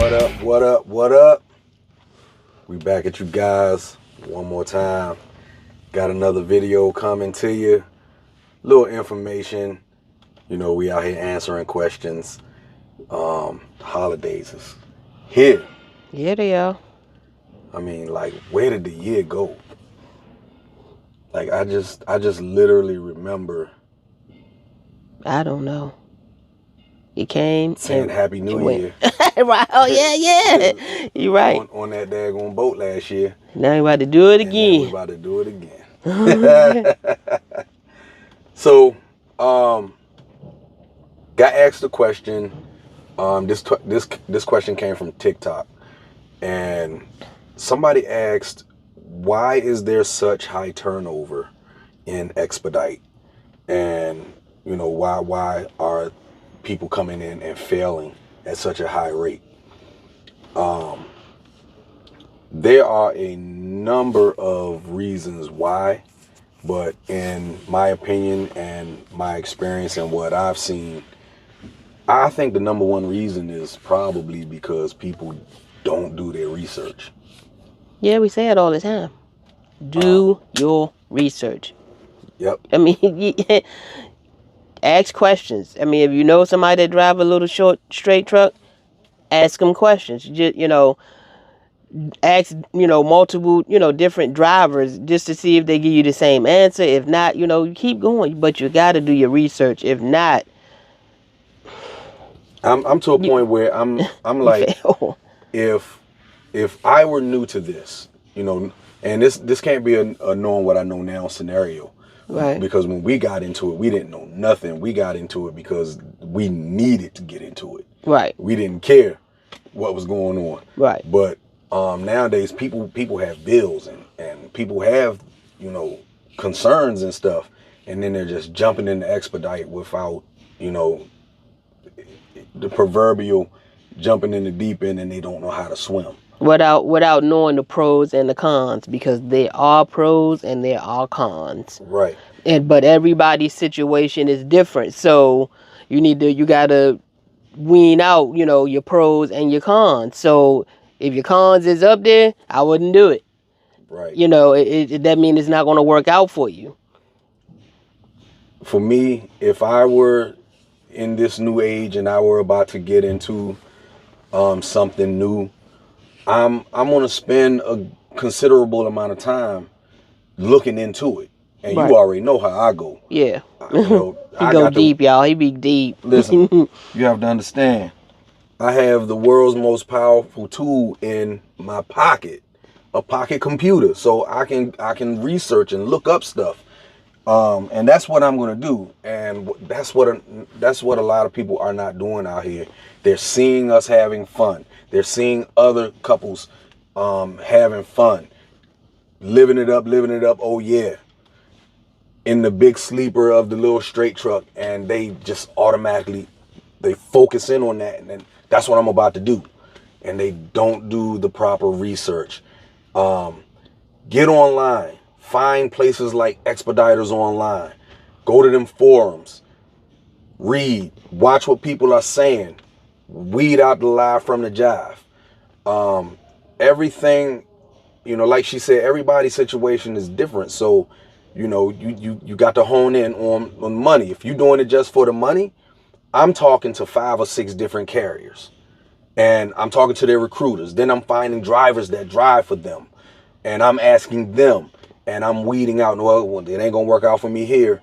What up, what up, what up? We back at you guys one more time. Got another video coming to you. Little information. You know, we out here answering questions. Holidays is here. Yeah, they are. I mean, like, where did the year go? Like, I just literally remember. I don't know. It came saying Happy New Year. Right. Oh, yeah. You're right. On that daggone boat last year. Now we about to do it again. Now we about to do it again. So, got asked a question. This question came from TikTok, and somebody asked, "Why is there such high turnover in Expedite?" And you know, why are people coming in and failing at such a high rate? There are a number of reasons why, but in my opinion and my experience and what I've seen, I think the number one reason is probably because people don't do their research. Yeah, we say it all the time. Do your research. Yep. I mean, ask questions. I mean, if you know somebody that drive a little short, straight truck, ask them questions. Just, ask, multiple, different drivers just to see if they give you the same answer. If not, you keep going, but you got to do your research. If not, I'm to a point where I'm like, if I were new to this, and this can't be a knowing what I know now scenario. Right. Because when we got into it, we didn't know nothing. We got into it because we needed to get into it. Right. We didn't care what was going on. Right. But nowadays people have bills and people have, concerns and stuff. And then they're just jumping into Expedite without, the proverbial jumping in the deep end, and they don't know how to swim. Without knowing the pros and the cons, because there are pros and there are cons. Right. But everybody's situation is different. So you gotta wean out, your pros and your cons. So if your cons is up there, I wouldn't do it. Right. That means it's not gonna work out for you. For me, if I were in this new age and I were about to get into something new, I'm gonna spend a considerable amount of time looking into it, and right. You already know how I go. Yeah, he go deep, y'all. He be deep. Listen, you have to understand. I have the world's most powerful tool in my pocket, a pocket computer, so I can research and look up stuff, and that's what I'm gonna do. And that's what a lot of people are not doing out here. They're seeing us having fun. They're seeing other couples having fun, living it up. Oh yeah, in the big sleeper of the little straight truck, and they just automatically they focus in on that, and then that's what I'm about to do, and they don't do the proper research. Get online, find places like Expeditors online, go to them forums, read, watch what people are saying. Weed out the lie from the jive. Everything, like she said, everybody's situation is different. So, you got to hone in on money. If you're doing it just for the money, I'm talking to 5 or 6 different carriers. And I'm talking to their recruiters. Then I'm finding drivers that drive for them. And I'm asking them. And I'm weeding out, well, it ain't going to work out for me here.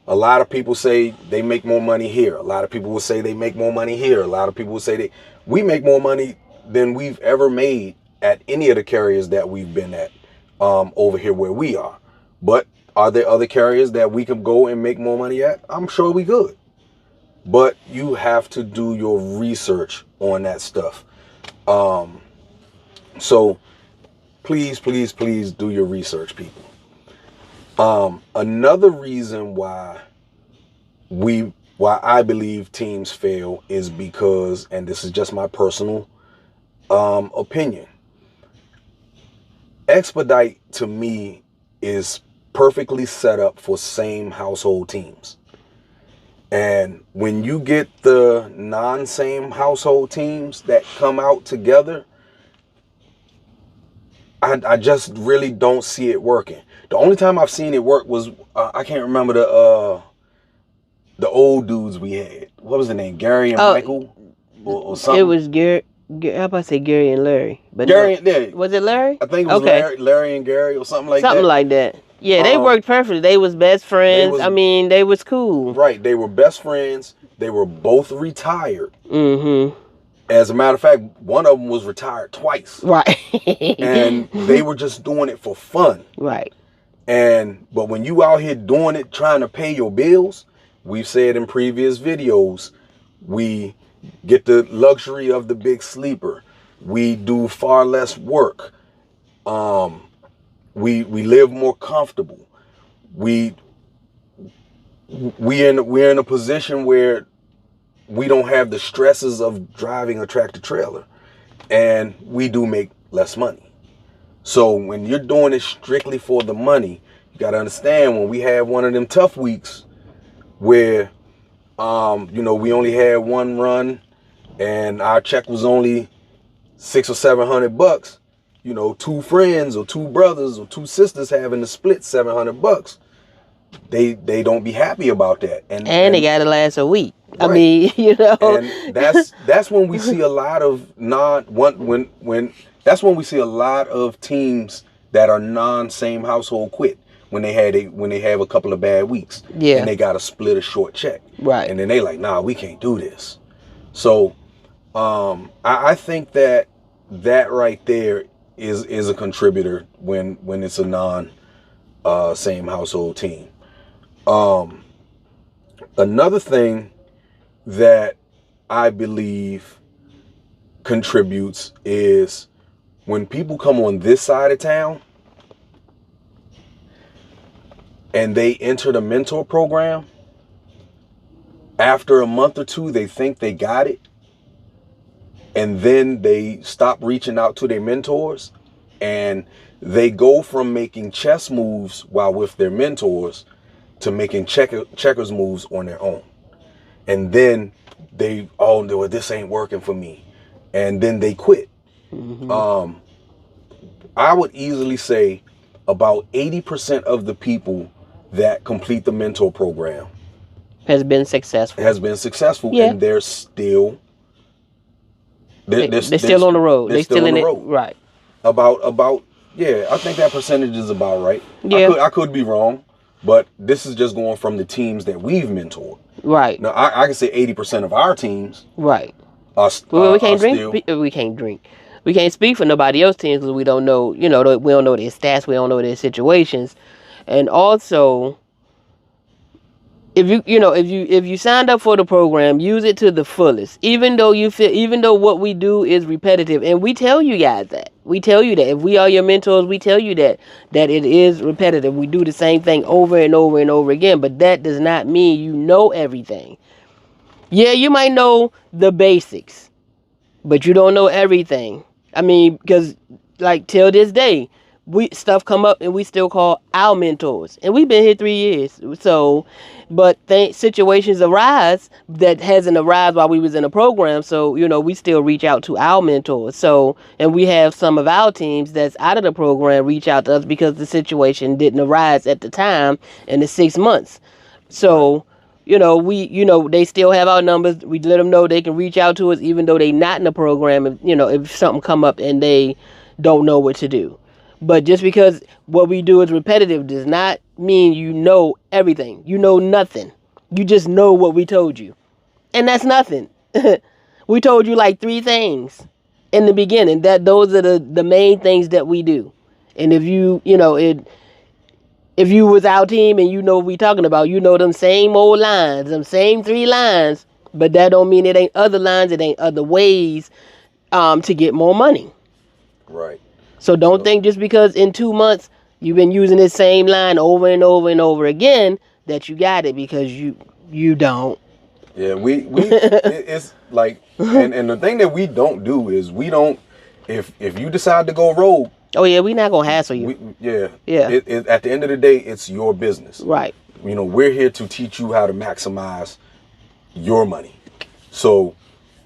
A lot of people say they make more money here. A lot of people will say they make more money here. A lot of people will say we make more money than we've ever made at any of the carriers that we've been at over here where we are. But are there other carriers that we could go and make more money at? I'm sure we could. But you have to do your research on that stuff. So please do your research, people. Another reason why I believe teams fail is because, and this is just my personal opinion, Expedite to me is perfectly set up for same household teams. And when you get the non-same household teams that come out together, I just really don't see it working. The only time I've seen it work was, I can't remember the old dudes we had. What was the name? Gary and Michael? Or something? It was Gary. How about to say Gary and Larry? But Gary, yeah. Was it Larry? I think it was Larry and Gary or something like that. Something like that. Yeah, they worked perfectly. They was best friends. They was cool. Right. They were best friends. They were both retired. Mm-hmm. As a matter of fact, one of them was retired twice. Right. And they were just doing it for fun. Right. But when you out here doing it, trying to pay your bills, we've said in previous videos, we get the luxury of the big sleeper. We do far less work. We live more comfortable. We're in a position where we don't have the stresses of driving a tractor trailer, and we do make less money. So when you're doing it strictly for the money, you got to understand, when we have one of them tough weeks where we only had one run and our check was only $600 or $700, two friends or two brothers or two sisters having to split $700, they don't be happy about that. And they gotta last a week. Right. And that's when we see a lot of that's when we see a lot of teams that are non-same household quit when they have a couple of bad weeks. Yeah. And they gotta split a short check. Right. And then they like, nah, we can't do this. So I think that right there is a contributor when it's a non same household team. Another thing that I believe contributes is when people come on this side of town and they enter the mentor program, after a month or two, they think they got it. And then they stop reaching out to their mentors, and they go from making chess moves while with their mentors to making checkers moves on their own. And then this ain't working for me. And then they quit. Mm-hmm. I would easily say about 80% of the people that complete the mentor program has been successful. Yeah. And they're still they're still on the road. They're still in the road. Right. I think that percentage is about right. Yeah. I could be wrong, but this is just going from the teams that we've mentored. Right. Now I can say 80% of our teams. Right. We can't drink. We can't speak for nobody else's teams because we don't know. We don't know their stats. We don't know their situations, and also, if you signed up for the program, use it to the fullest. Even though what we do is repetitive, and we tell you guys that. We tell you that if we are your mentors, we tell you that it is repetitive. We do the same thing over and over and over again, but that does not mean you know everything. Yeah, you might know the basics, but you don't know everything. Because till this day, stuff come up and we still call our mentors, and we've been here 3 years. So, but situations arise that hasn't arisen while we was in a program. So, we still reach out to our mentors. So, and we have some of our teams that's out of the program reach out to us because the situation didn't arise at the time in the 6 months. So, they still have our numbers. We let them know they can reach out to us even though they not in the program. If something come up and they don't know what to do. But just because what we do is repetitive does not mean you know everything. You know nothing. You just know what we told you. And that's nothing. We told you 3 things in the beginning. Those are the main things that we do. And if if you was our team and you know what we talking about, them same old lines, them same 3 lines, but that don't mean it ain't other lines, it ain't other ways to get more money. Right. So don't think just because in 2 months you've been using this same line over and over and over again that you got it, because you don't. Yeah, it's and the thing that we don't do is we don't, if you decide to go rogue. Oh yeah, we're not gonna hassle you. Yeah. At the end of the day, it's your business. Right. We're here to teach you how to maximize your money. So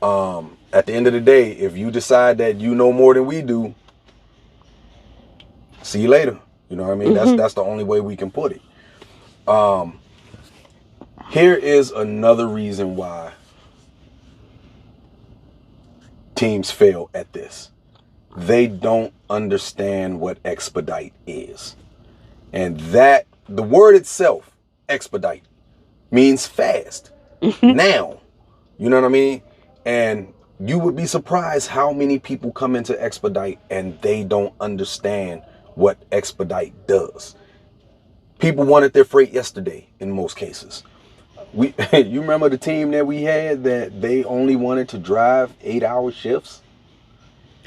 at the end of the day, if you decide that you know more than we do, see you later. You know what I mean? That's the only way we can put it. Here is another reason why teams fail at this. They don't understand what Expedite is. And that, the word itself, Expedite, means fast. Now. You know what I mean? And you would be surprised how many people come into Expedite and they don't understand what Expedite does. People wanted their freight yesterday in most cases. You remember the team that we had that they only wanted to drive 8-hour shifts?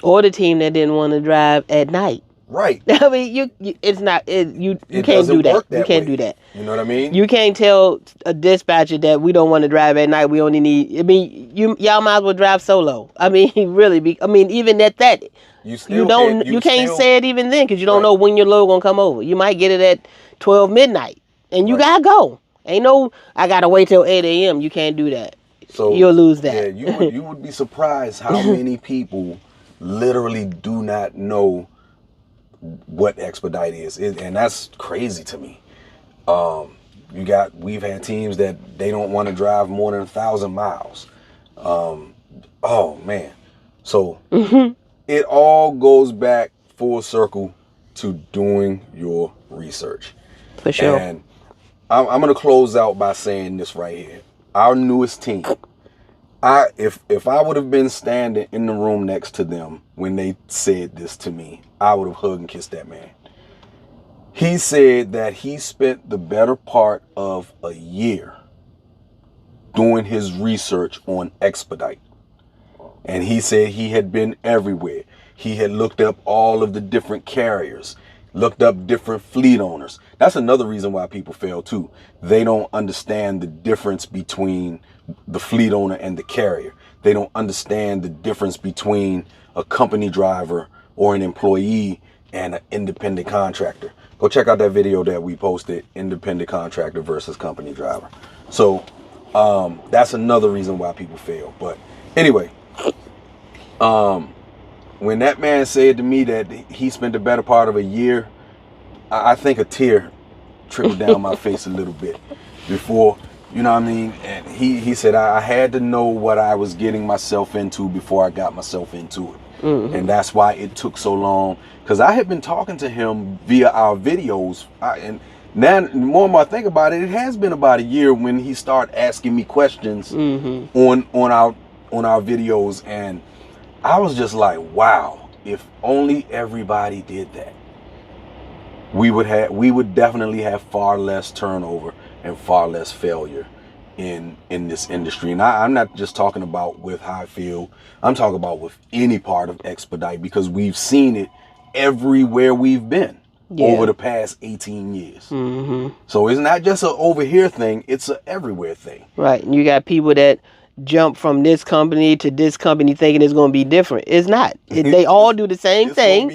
Or the team that didn't want to drive at night. Right. I mean, you can't do that. You can't do that. You know what I mean? You can't tell a dispatcher that we don't want to drive at night. We only need. I mean, y'all might as well drive solo. I mean, really. Even at that, you can't say it even then because you don't know when your load gonna come over. You might get it at 12 midnight, and you gotta go. Ain't no, I gotta wait till 8 a.m. You can't do that. So you'll lose that. Yeah, you would be surprised how many people literally do not know what Expedite is, and that's crazy to me. We've had teams that they don't want to drive more than 1,000 miles. Oh man. So it all goes back full circle to doing your research. For sure. And I'm going to close out by saying this right here. Our newest team, if I would have been standing in the room next to them when they said this to me, I would have hugged and kissed that man. He said that he spent the better part of a year doing his research on Expedite. And he said he had been everywhere. He had looked up all of the different carriers, looked up different fleet owners. That's another reason why people fail too. They don't understand the difference between the fleet owner and the carrier. They don't understand the difference between a company driver or an employee and an independent contractor. Go check out that video that we posted, independent contractor versus company driver. So that's another reason why people fail. But anyway, when that man said to me that he spent the better part of a year, I think a tear trickled down my face a little bit before, you know what I mean? And he said, I had to know what I was getting myself into before I got myself into it. And that's why it took so long, because I had been talking to him via our videos. And now, the more and more I think about it, it has been about a year when he started asking me questions on our videos. And I was just like, wow, if only everybody did that, we would definitely have far less turnover and far less failure in this industry. And I'm not just talking about with Highfield. I'm talking about with any part of Expedite, because we've seen it everywhere we've been over the past 18 years. So it's not just an over here thing, it's an everywhere thing. Right. And you got people that jump from this company to this company thinking it's going to be different. It's not. They all do the same thing.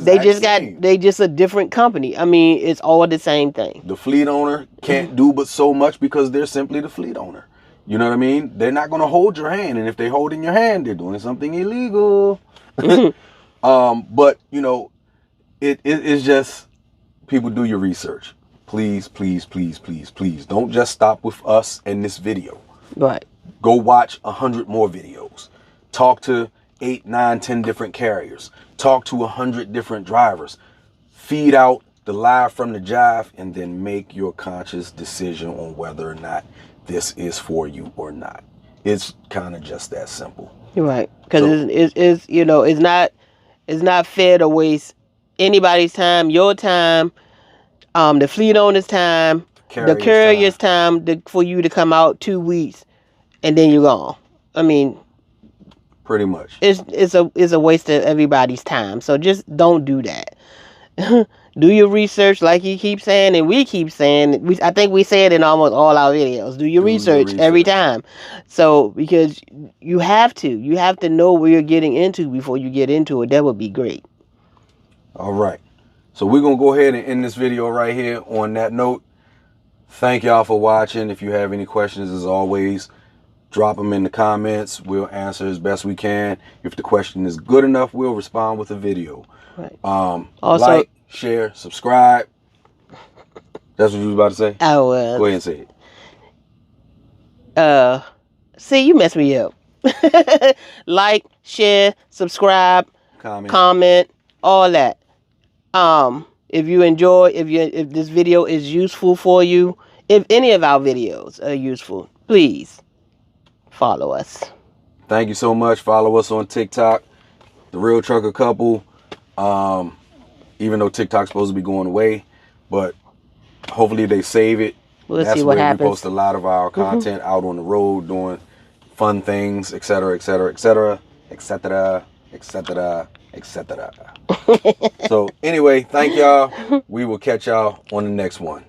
They just a different company. I mean, it's all the same thing. The fleet owner can't do but so much because they're simply the fleet owner. You know what I mean? They're not going to hold your hand, and if they hold in your hand, they're doing something illegal. But you know, it's just, people, do your research. Please, please, please, please, please. Don't just stop with us and this video. Right. Go watch 100 more videos. Talk to 8, 9, 10 different carriers. Talk to 100 different drivers. Feed out the live from the jive, and then make your conscious decision on whether or not this is for you or not. It's kind of just that simple. Right. Because it's you know, it's not fair to waste anybody's time, your time, the fleet owner's time, the carrier's time for you to come out 2 weeks and then you're gone. I mean, pretty much. It's a waste of everybody's time. So just don't do that. Do your research, like you keep saying, and we keep saying. I think we say it in almost all our videos. Do your research every time. So because you have to know where you're getting into before you get into it. That would be great. All right. So we're gonna go ahead and end this video right here. On that note, thank y'all for watching. If you have any questions, as always, drop them in the comments. We'll answer as best we can. If the question is good enough, we'll respond with a video. Right. Also, like, share, subscribe. That's what you was about to say? I was. Go ahead and say it. See, you messed me up. Like, share, subscribe, comment, all that. If you enjoy, if this video is useful for you, if any of our videos are useful, please follow us. Thank you so much. Follow us on TikTok, The Real Trucker Couple. Even though TikTok's supposed to be going away, but hopefully they save it. We'll see what happens. We post a lot of our content out on the road, doing fun things, etc., etc., etc., etc., etc., etc. So anyway, thank y'all. We will catch y'all on the next one.